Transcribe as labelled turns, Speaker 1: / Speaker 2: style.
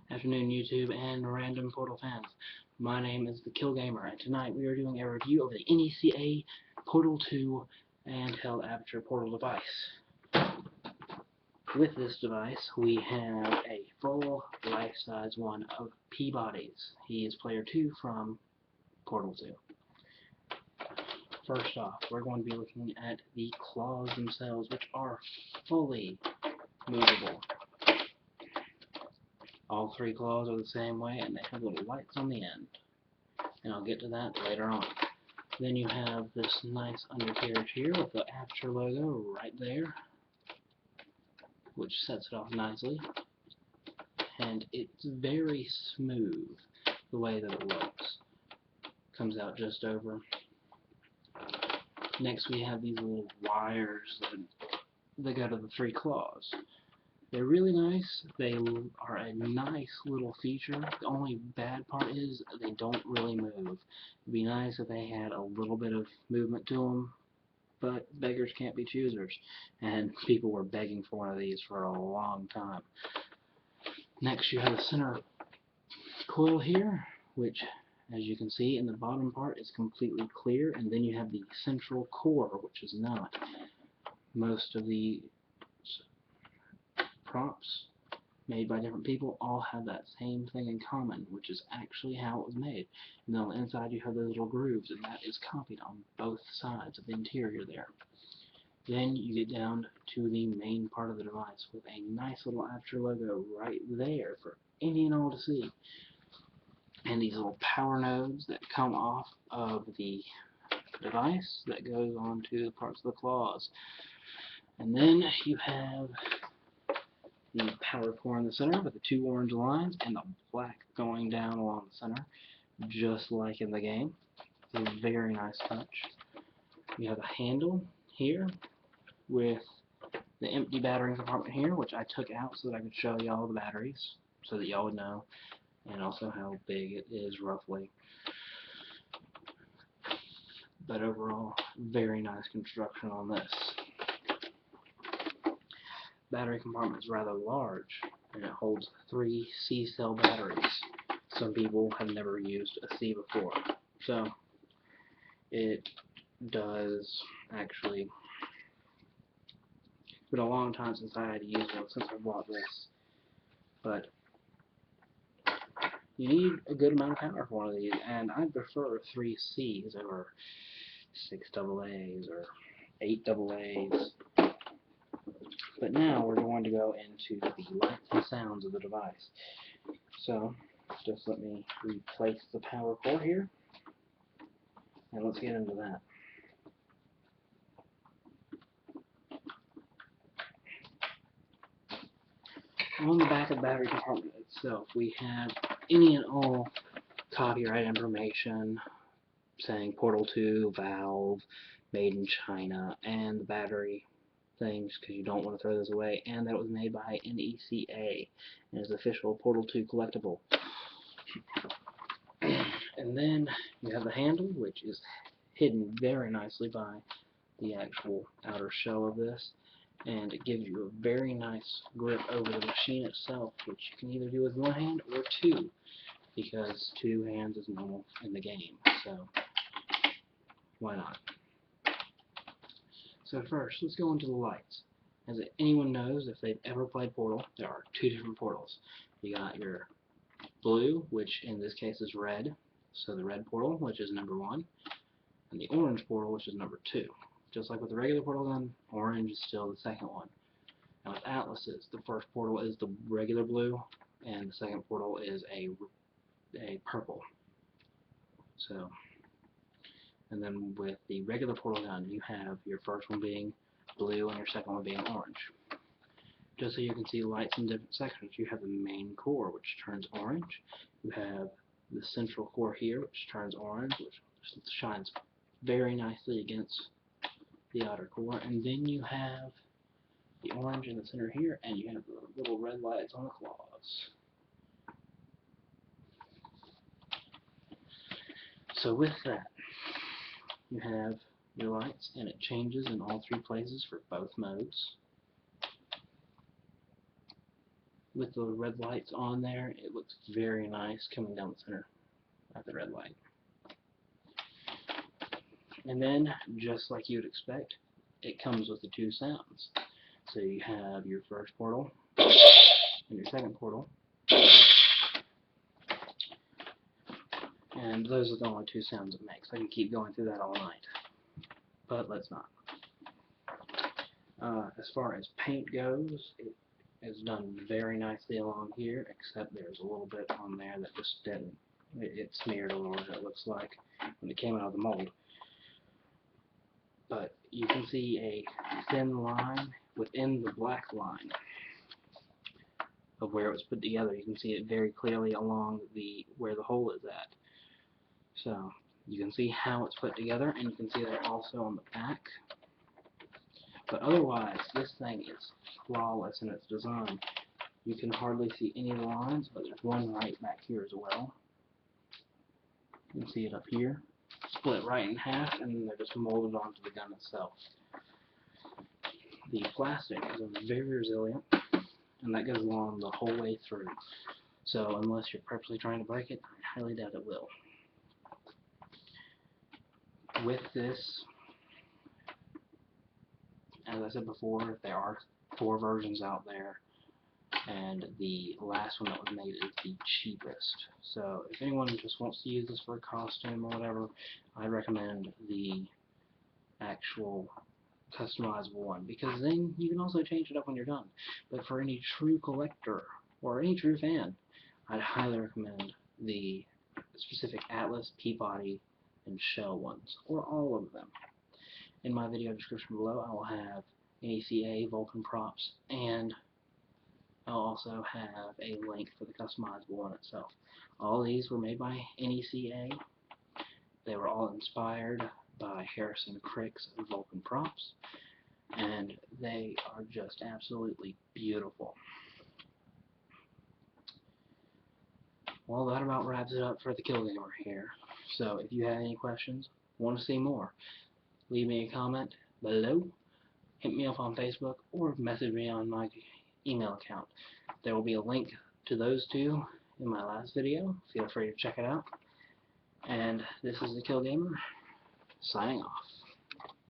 Speaker 1: Afternoon, YouTube and random Portal fans. My name is the Kill Gamer, and tonight we are doing a review of the NECA Portal 2 handheld aperture portal device. With this device, we have a full life-size one of Peabody's. He is player 2 from Portal 2. First off, we're going to be looking at the claws themselves, which are fully movable. All three claws are the same way, and they have little lights on the end. And I'll get to that later on. Then you have this nice undercarriage here with the aperture logo right there, which sets it off nicely. And it's very smooth the way that it looks. Comes out just over. Next we have these little wires that go to the three claws. They're really nice. They are a nice little feature. The only bad part is they don't really move. It'd be nice if they had a little bit of movement to them, but beggars can't be choosers, and people were begging for one of these for a long time. Next you have the center coil here, which, as you can see in the bottom part, is completely clear, and then you have the central core, which is not. Most of the props made by different people all have that same thing in common, which is actually how it was made. And then on the inside you have those little grooves, and that is copied on both sides of the interior there. Then you get down to the main part of the device with a nice little aperture logo right there for any and all to see. And these little power nodes that come off of the device that goes onto the parts of the claws. And then you have the power core in the center with the two orange lines and the black going down along the center, just like in the game. It's a very nice touch. You have a handle here with the empty battery compartment here, which I took out so that I could show y'all the batteries, so that y'all would know, and also how big it is roughly. But overall, very nice construction on this. Battery compartment is rather large, and it holds 3 C-cell batteries. Some people have never used a C before, so it does actually. It's been a long time since I had to use one, since I bought this, but you need a good amount of power for one of these, and I prefer 3 C's over 6 AA's or 8 AA's. But now we're going to go into the lights and sounds of the device. So just let me replace the power core here, and let's get into that. On the back of the battery compartment itself, we have any and all copyright information saying Portal 2, Valve, made in China, and the battery things, because you don't want to throw this away, and that it was made by NECA and is official Portal 2 collectible. And then you have the handle, which is hidden very nicely by the actual outer shell of this, and it gives you a very nice grip over the machine itself, which you can either do with one hand or two, because 2 hands is normal in the game, so why not? So first, let's go into the lights. As anyone knows, if they've ever played Portal, there are 2 different portals. You got your blue, which in this case is red, so the red portal, which is number 1, and the orange portal, which is number 2. Just like with the regular portal gun, orange is still the second one. Now with Atlas's, the first portal is the regular blue, and the second portal is a purple. So, and then with the regular portal gun, you have your first one being blue and your second one being orange. Just so you can see lights in different sections, you have the main core, which turns orange. You have the central core here, which turns orange, which shines very nicely against the outer core. And then you have the orange in the center here, and you have the little red lights on the claws. So with that, you have your lights, and it changes in all 3 places for both modes. with the red lights on there, it looks very nice coming down the center at the red light. And then, just like you would expect, it comes with the two sounds. So you have your first portal and your second portal. And those are the only two sounds it makes. I can keep going through that all night, but let's not. As far as paint goes, it is done very nicely along here, except there's a little bit on there that just didn't. It smeared a little bit, it looks like, when it came out of the mold. But you can see a thin line within the black line of where it was put together. You can see it very clearly along where the hole is at. So you can see how it's put together, and you can see that also on the back. But otherwise, this thing is flawless in its design. You can hardly see any lines, but there's one right back here as well. You can see it up here, split right in half, and then they're just molded onto the gun itself. The plastic is very resilient, and that goes along the whole way through. So unless you're purposely trying to break it, I highly doubt it will. With this, as I said before, there are 4 versions out there, and the last one that was made is the cheapest. So if anyone just wants to use this for a costume or whatever, I'd recommend the actual customizable one, because then you can also change it up when you're done. But for any true collector or any true fan, I'd highly recommend the specific Atlas, Peabody, and Shell ones, or all of them. In my video description below, I will have NECA, Vulcan props, and I'll also have a link for the customizable one itself. All these were made by NECA. They were all inspired by Harrison Crick's Vulcan props, and they are just absolutely beautiful. Well, that about wraps it up for the Kill Gamer here. So if you have any questions, want to see more, leave me a comment below, hit me up on Facebook, or message me on my email account. There will be a link to those two in my last video. Feel free to check it out. And this is the Kill Gamer, signing off.